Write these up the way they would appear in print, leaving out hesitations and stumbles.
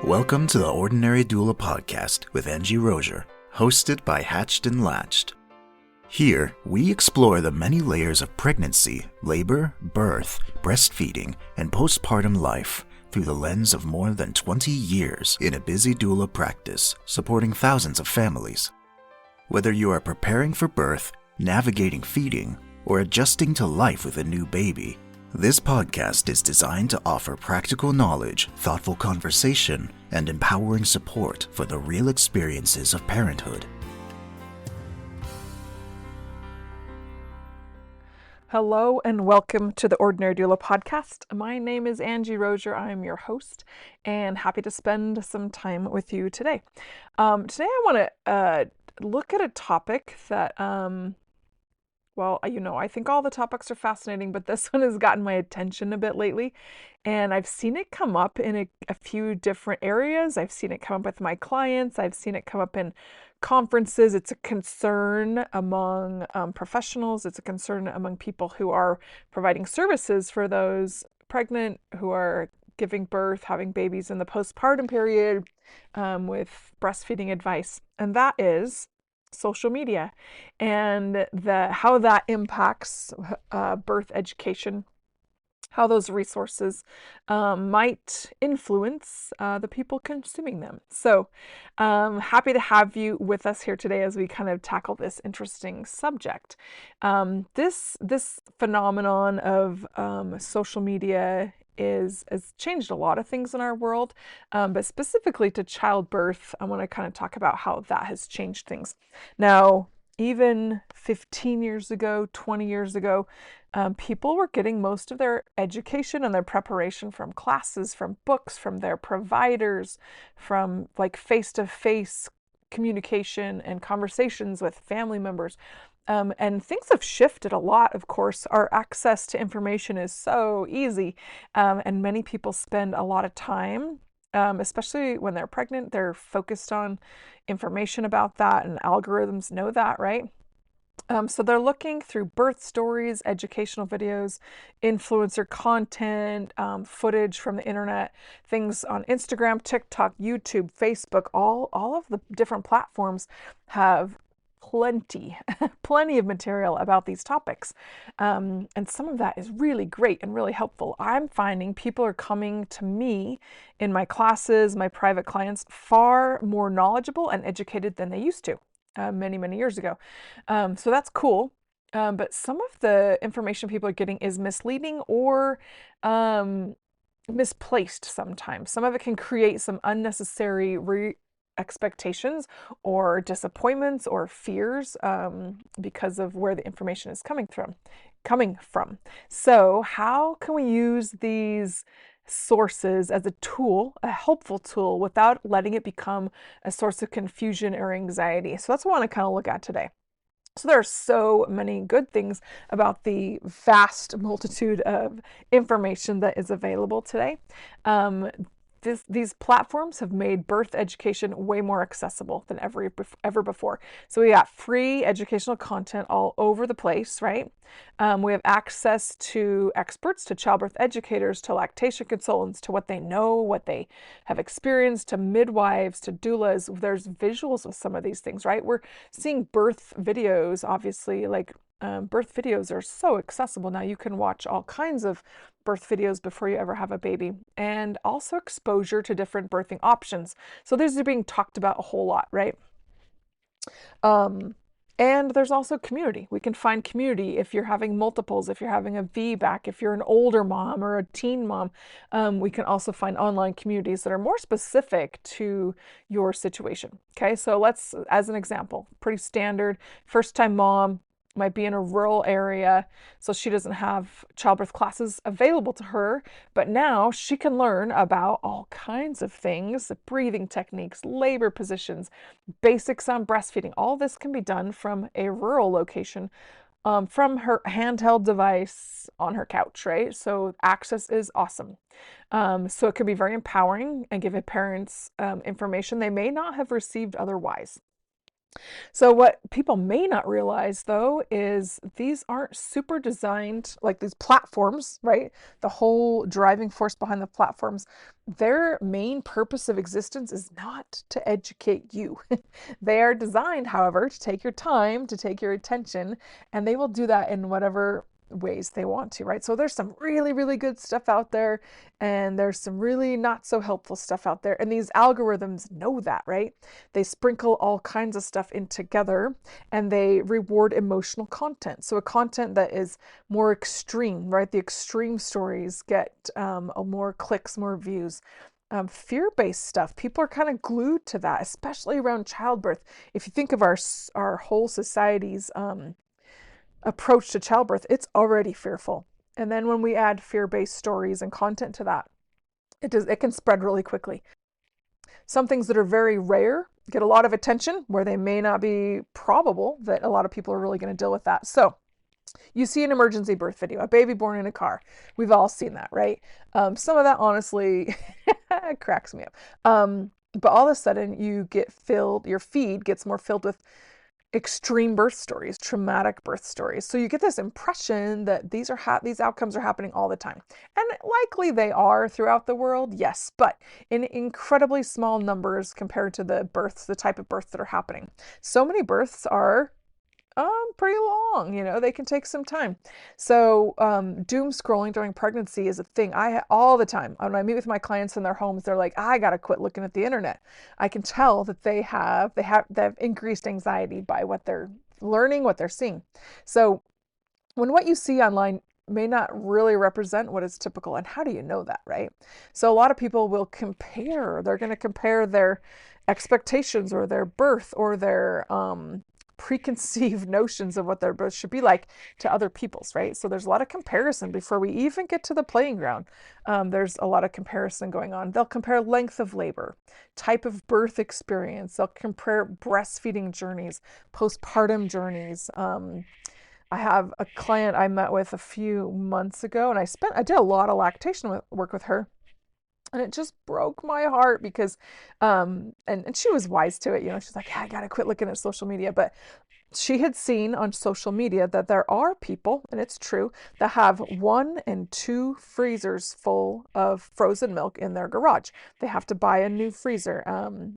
Welcome to the Ordinary Doula Podcast with Angie Rosier, hosted by Hatched and Latched. Here, we explore the many layers of pregnancy, labor, birth, breastfeeding, and postpartum life through the lens of more than 20 years in a busy doula practice supporting thousands of families. Whether you are preparing for birth, navigating feeding, or adjusting to life with a new baby, this podcast is designed to offer practical knowledge, thoughtful conversation, and empowering support for the real experiences of parenthood. Hello and welcome to the Ordinary Doula Podcast. My name is Angie Rosier. I am your host and happy to spend some time with you today. Today I want to look at a topic that I think all the topics are fascinating, but this one has gotten my attention a bit lately. And I've seen it come up in a few different areas. I've seen it come up with my clients. I've seen it come up in conferences. It's a concern among professionals. It's a concern among people who are providing services for those pregnant, who are giving birth, having babies in the postpartum period, with breastfeeding advice. And that is social media and how that impacts birth education, how those resources might influence the people consuming them. So happy to have you with us here today as we kind of tackle this interesting subject. This phenomenon of social media has changed a lot of things in our world, but specifically to childbirth, I want to kind of talk about how that has changed things. Now, even 15 years ago, 20 years ago, people were getting most of their education and their preparation from classes, from books, from their providers, from like face-to-face communication and conversations with family members. And things have shifted a lot, of course. Our access to information is so easy, and many people spend a lot of time, especially when they're pregnant, they're focused on information about that, and algorithms know that, right? So they're looking through birth stories, educational videos, influencer content, footage from the internet, things on Instagram, TikTok, YouTube, Facebook. All of the different platforms have plenty of material about these topics. And some of that is really great and really helpful. I'm finding people are coming to me in my classes, my private clients, far more knowledgeable and educated than they used to many years ago. So that's cool. But some of the information people are getting is misleading or misplaced sometimes. Some of it can create some unnecessary expectations or disappointments or fears because of where the information is coming from. So how can we use these sources as a tool, a helpful tool, without letting it become a source of confusion or anxiety? So that's what I want to kind of look at today. So there are so many good things about the vast multitude of information that is available today. These platforms have made birth education way more accessible than ever before. So we got free educational content all over the place, right? We have access to experts, to childbirth educators, to lactation consultants, to what they know, what they have experienced, to midwives, to doulas. There's visuals of some of these things, right? We're seeing birth videos, obviously, birth videos are so accessible now. You can watch all kinds of birth videos before you ever have a baby, and also exposure to different birthing options. So these are being talked about a whole lot, right? And there's also community. We can find community if you're having multiples, if you're having a VBAC, if you're an older mom or a teen mom. We can also find online communities that are more specific to your situation. Okay, so let's, as an example, pretty standard, first-time mom, might be in a rural area, so she doesn't have childbirth classes available to her, but now she can learn about all kinds of things, breathing techniques, labor positions, basics on breastfeeding. All this can be done from a rural location, from her handheld device on her couch, right? So access is awesome. So it can be very empowering and give parents information they may not have received otherwise. So what people may not realize though is these aren't super designed like these platforms, right? The whole driving force behind the platforms, their main purpose of existence is not to educate you. They are designed, however, to take your time, to take your attention, and they will do that in whatever ways they want to, right? So there's some really, really good stuff out there, and there's some really not so helpful stuff out there. And these algorithms know that, right? They sprinkle all kinds of stuff in together and they reward emotional content. So a content that is more extreme, right? The extreme stories get more clicks, more views. Fear-based stuff, people are kind of glued to that, especially around childbirth. If you think of our whole society's approach to childbirth, it's already fearful. And then when we add fear-based stories and content to that, it can spread really quickly. Some things that are very rare get a lot of attention where they may not be probable that a lot of people are really going to deal with that. So you see an emergency birth video, a baby born in a car. We've all seen that, right? Some of that honestly cracks me up. But all of a sudden your feed gets more filled with extreme birth stories, traumatic birth stories. So you get this impression that these outcomes are happening all the time. And likely they are throughout the world, yes, but in incredibly small numbers compared to the type of births that are happening. So many births are pretty long, they can take some time. So doom scrolling during pregnancy is a thing I all the time. When I meet with my clients in their homes, they're like, I gotta quit looking at the internet. I can tell that they have increased anxiety by what they're learning, what they're seeing. So when what you see online may not really represent what is typical, and how do you know that, right? So a lot of people will compare. They're going to compare their expectations or their birth or their preconceived notions of what their birth should be like to other people's, right? So there's a lot of comparison before we even get to the playing ground. There's a lot of comparison going on. They'll compare length of labor, type of birth experience. They'll compare breastfeeding journeys, postpartum journeys. I have a client I met with a few months ago, and I did a lot of lactation work with her. And it just broke my heart because, and she was wise to it, she's like, yeah, I gotta quit looking at social media. But she had seen on social media that there are people, and it's true, that have 1 and 2 freezers full of frozen milk in their garage. They have to buy a new freezer.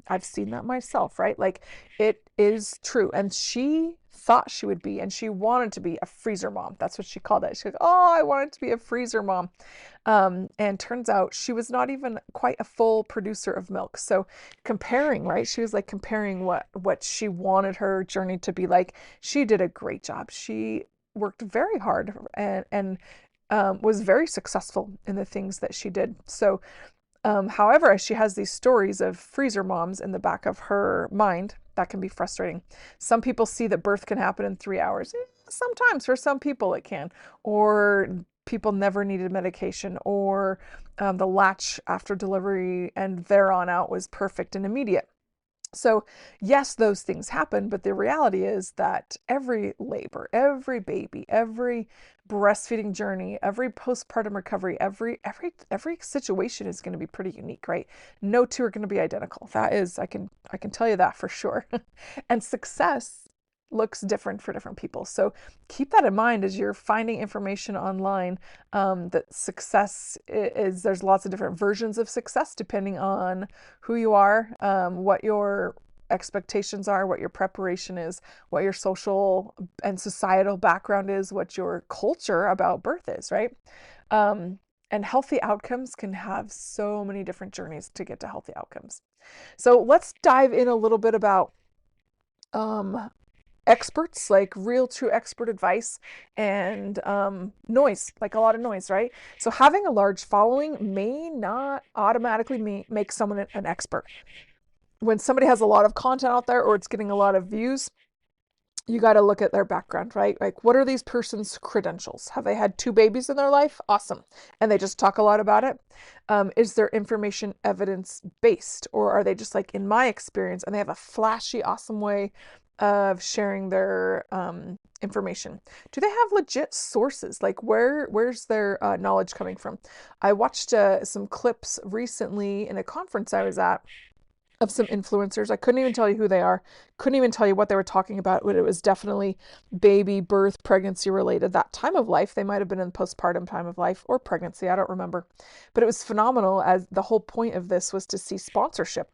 I've seen that myself, right? Like, it is true. And she thought she would be, and she wanted to be a freezer mom. That's what she called it. She goes, oh, I wanted to be a freezer mom. And turns out she was not even quite a full producer of milk. So comparing, right? She was like comparing what she wanted her journey to be like. She did a great job. She worked very hard and was very successful in the things that she did. So, however, as she has these stories of freezer moms in the back of her mind, that can be frustrating. Some people see that birth can happen in 3 hours. Sometimes for some people it can, or people never needed medication, or the latch after delivery and there on out was perfect and immediate. So yes, those things happen, but the reality is that every labor, every baby, every breastfeeding journey, every postpartum recovery, every situation is going to be pretty unique, right? No two are going to be identical. That is, I can tell you that for sure. And success looks different for different people. So keep that in mind as you're finding information online, that success is, there's lots of different versions of success depending on who you are, what your expectations are, what your preparation is, what your social and societal background is, what your culture about birth is, right? And healthy outcomes can have so many different journeys to get to healthy outcomes. So let's dive in a little bit about experts, like real true expert advice, and noise, like a lot of noise, right? So having a large following may not automatically make someone an expert. When somebody has a lot of content out there or it's getting a lot of views, you got to look at their background, right? Like, what are these person's credentials? Have they had 2 babies in their life? Awesome. And they just talk a lot about it. Is their information evidence based, or are they just like, in my experience, and they have a flashy, awesome way of sharing their information? Do they have legit sources? Like, where's their knowledge coming from? I watched some clips recently in a conference I was at, of some influencers. I couldn't even tell you who they are, couldn't even tell you what they were talking about, but it was definitely baby, birth, pregnancy related. That time of life, they might have been in postpartum time of life or pregnancy, I don't remember. But it was phenomenal, as the whole point of this was to see sponsorship.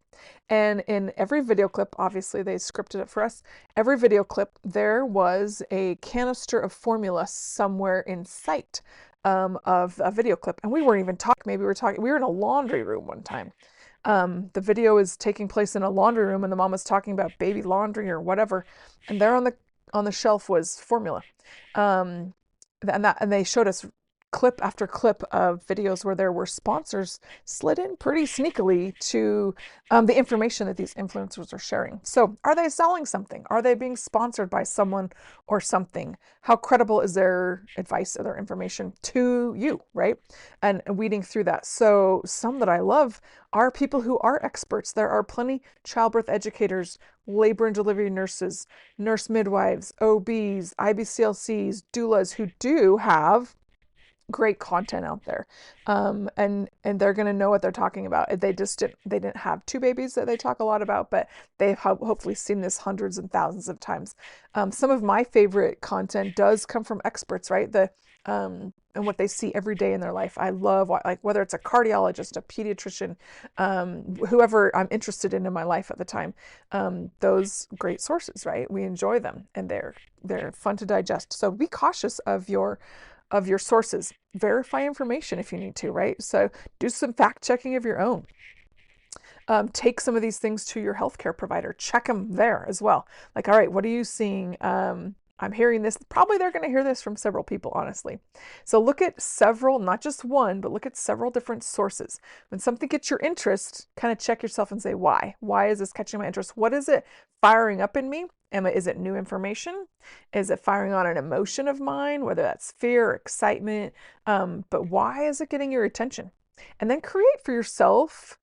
And in every video clip, obviously they scripted it for us, every video clip, there was a canister of formula somewhere in sight of a video clip. And we weren't even talking, maybe we were in a laundry room one time. The video is taking place in a laundry room, and the mom was talking about baby laundry or whatever, and there on the shelf was formula, and they showed us clip after clip of videos where there were sponsors slid in pretty sneakily to the information that these influencers are sharing. So are they selling something? Are they being sponsored by someone or something? How credible is their advice or their information to you, right? And weeding through that. So some that I love are people who are experts. There are plenty childbirth educators, labor and delivery nurses, nurse midwives, OBs, IBCLCs, doulas who do have great content out there, and they're going to know what they're talking about. They didn't have two babies that they talk a lot about, but they've hopefully seen this hundreds and thousands of times. Some of my favorite content does come from experts, right? And what they see every day in their life. I love, like, whether it's a cardiologist, a pediatrician, whoever I'm interested in my life at the time. Those great sources, right? We enjoy them, and they're fun to digest. So be cautious of your sources. Verify information if you need to, right? So do some fact checking of your own. Take some of these things to your healthcare provider. Check them there as well. Like, all right, what are you seeing? I'm hearing this. Probably they're going to hear this from several people, honestly. So look at several, not just one, but look at several different sources. When something gets your interest, kind of check yourself and say, why? Why is this catching my interest? What is it firing up in me? Is it new information? Is it firing on an emotion of mine, whether that's fear or excitement? But why is it getting your attention? And then create for yourself,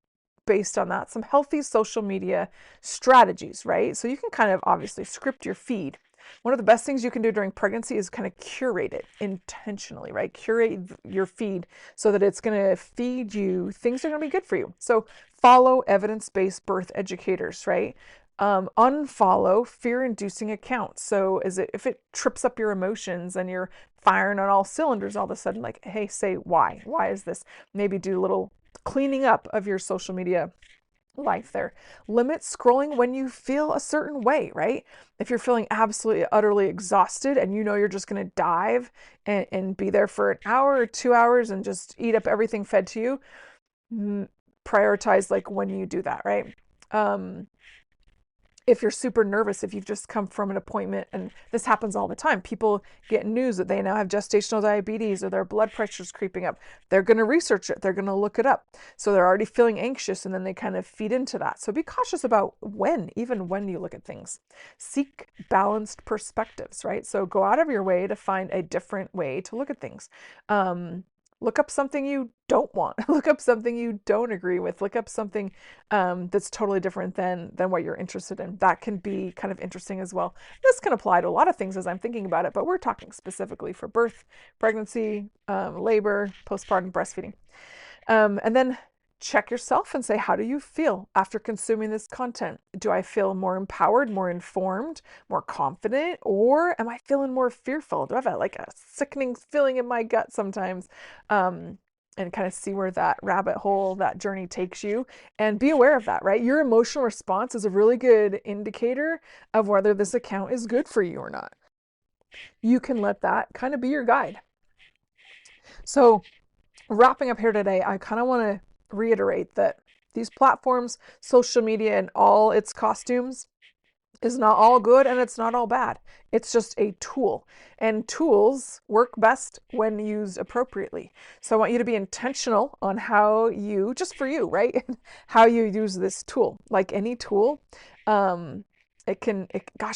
based on that, some healthy social media strategies, right? So you can kind of obviously script your feed. One of the best things you can do during pregnancy is kind of curate it intentionally, right? Curate your feed so that it's going to feed you things that are going to be good for you. So follow evidence-based birth educators, right? Unfollow fear-inducing accounts. So if it trips up your emotions and you're firing on all cylinders all of a sudden, like, hey, say why? Why is this? Maybe do a little cleaning up of your social media life there. Limit scrolling when you feel a certain way, right? If you're feeling absolutely, utterly exhausted and you know you're just going to dive and be there for an hour or 2 hours and just eat up everything fed to you, prioritize like when you do that, right? If you're super nervous, if you've just come from an appointment, and this happens all the time, people get news that they now have gestational diabetes or their blood pressure's creeping up. They're going to research it. They're going to look it up. So they're already feeling anxious, and then they kind of feed into that. So be cautious about even when you look at things. Seek balanced perspectives, right? So go out of your way to find a different way to look at things. Look up something you don't want. Look up something you don't agree with. Look up something that's totally different than what you're interested in. That can be kind of interesting as well. This can apply to a lot of things as I'm thinking about it, but we're talking specifically for birth, pregnancy, labor, postpartum, breastfeeding. And then check yourself and say, how do you feel after consuming this content? Do I feel more empowered, more informed, more confident, or am I feeling more fearful? Do I have like a sickening feeling in my gut sometimes? And kind of see where that rabbit hole, that journey takes you, and be aware of that, right? Your emotional response is a really good indicator of whether this account is good for you or not. You can let that kind of be your guide. So wrapping up here today, I kind of want to reiterate that these platforms, social media and all its costumes, is not all good and it's not all bad. It's just a tool, and tools work best when used appropriately. So I want you to be intentional on how you, just for you, right? How you use this tool. Like any tool, it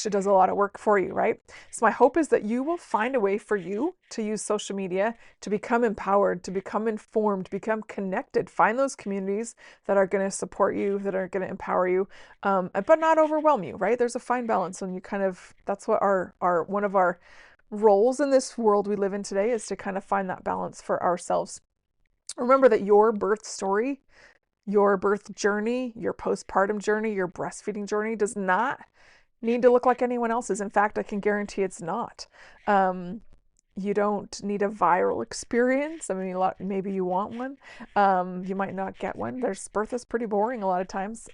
does a lot of work for you, right? So my hope is that you will find a way for you to use social media to become empowered, to become informed, become connected, find those communities that are going to support you, that are going to empower you, but not overwhelm you, right? There's a fine balance, and that's what one of our roles in this world we live in today is to kind of find that balance for ourselves. Remember that your birth story Your birth journey, your postpartum journey, your breastfeeding journey does not need to look like anyone else's. In fact, I can guarantee it's not. You don't need a viral experience. I mean, maybe you want one. You might not get one. Birth is pretty boring a lot of times.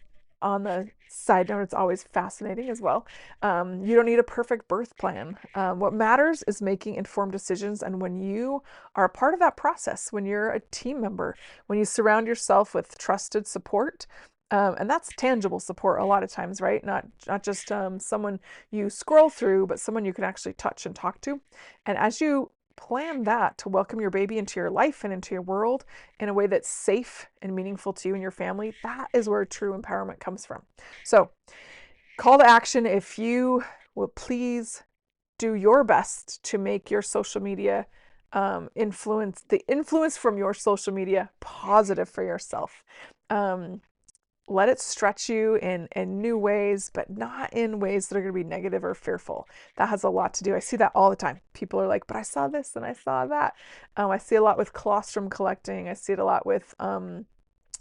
On the side note, it's always fascinating as well. You don't need a perfect birth plan. What matters is making informed decisions. And when you are a part of that process, when you're a team member, when you surround yourself with trusted support, and that's tangible support a lot of times, right? Not just someone you scroll through, but someone you can actually touch and talk to. And as you plan that to welcome your baby into your life and into your world in a way that's safe and meaningful to you and your family, that is where true empowerment comes from. So, call to action: if you will please do your best to make your social media influence from your social media positive for yourself. Let it stretch you in new ways, but not in ways that are going to be negative or fearful. That has a lot to do. I see that all the time. People are like, but I saw this and I saw that. I see a lot with colostrum collecting. I see it a lot with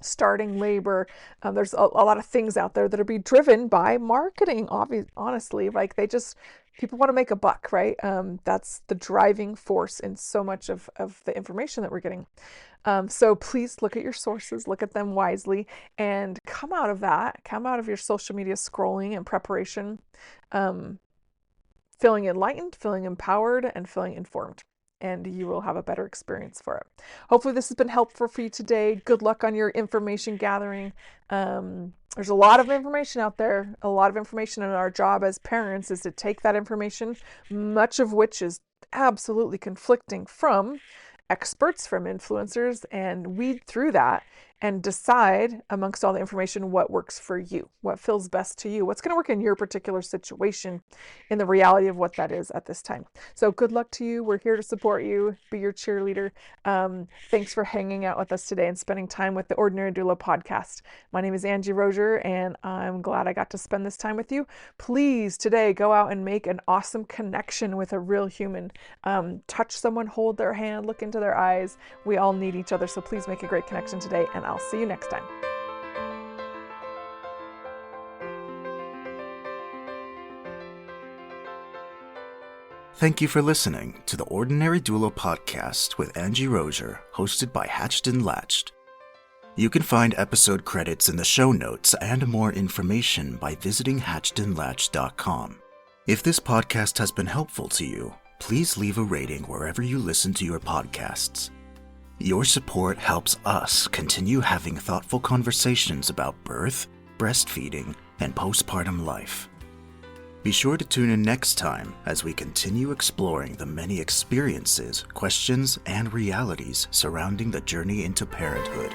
starting labor. There's a lot of things out there that are being driven by marketing, honestly. Like people want to make a buck, right? That's the driving force in so much of the information that we're getting. So please look at your sources, look at them wisely, and come out of your social media scrolling and preparation, feeling enlightened, feeling empowered, and feeling informed. And you will have a better experience for it. Hopefully this has been helpful for you today. Good luck on your information gathering. There's a lot of information out there, a lot of information, and our job as parents is to take that information, much of which is absolutely conflicting from experts, from influencers, and weed through that and decide amongst all the information what works for you, what feels best to you, what's going to work in your particular situation, in the reality of what that is at this time. So good luck to you. We're here to support you, be your cheerleader. Thanks for hanging out with us today and spending time with the Ordinary Doula podcast. My name is Angie Rosier, and I'm glad I got to spend this time with you. Please today go out and make an awesome connection with a real human. Touch someone, hold their hand, look into their eyes. We all need each other, so please make a great connection today, and I'll see you next time. Thank you for listening to the Ordinary Doula podcast with Angie Rosier, hosted by Hatched and Latched. You can find episode credits in the show notes and more information by visiting hatchedandlatched.com. If this podcast has been helpful to you, please leave a rating wherever you listen to your podcasts. Your support helps us continue having thoughtful conversations about birth, breastfeeding, and postpartum life. Be sure to tune in next time as we continue exploring the many experiences, questions, and realities surrounding the journey into parenthood.